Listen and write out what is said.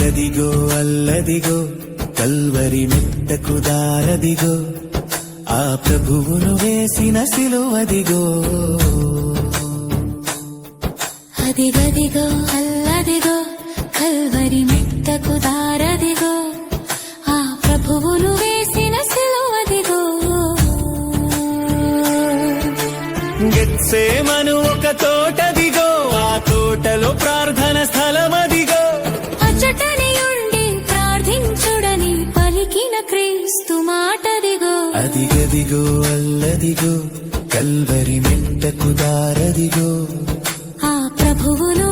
అదిగదిగో అల్లదిగో కల్వరి మెట్టకు దారదిగో ఆ ప్రభువును వేసిన సిలువదిగో అదిగదిగో అల్లదిగో కల్వరి మెట్టకు దారదిగో ఆ ప్రభువును వేసిన సిలువదిగో గెత్సేమను ఒక తోటదిగో ఆ తోటలో ప్రార్థన స్థలమదిగో అచ్చటని ఉండి ప్రార్థించుడని పలికిన క్రీస్తు మాటదిగో అదిగదిగో అల్లదిగో కల్వరి మెట్టకు దారదిగో ఆ ప్రభువును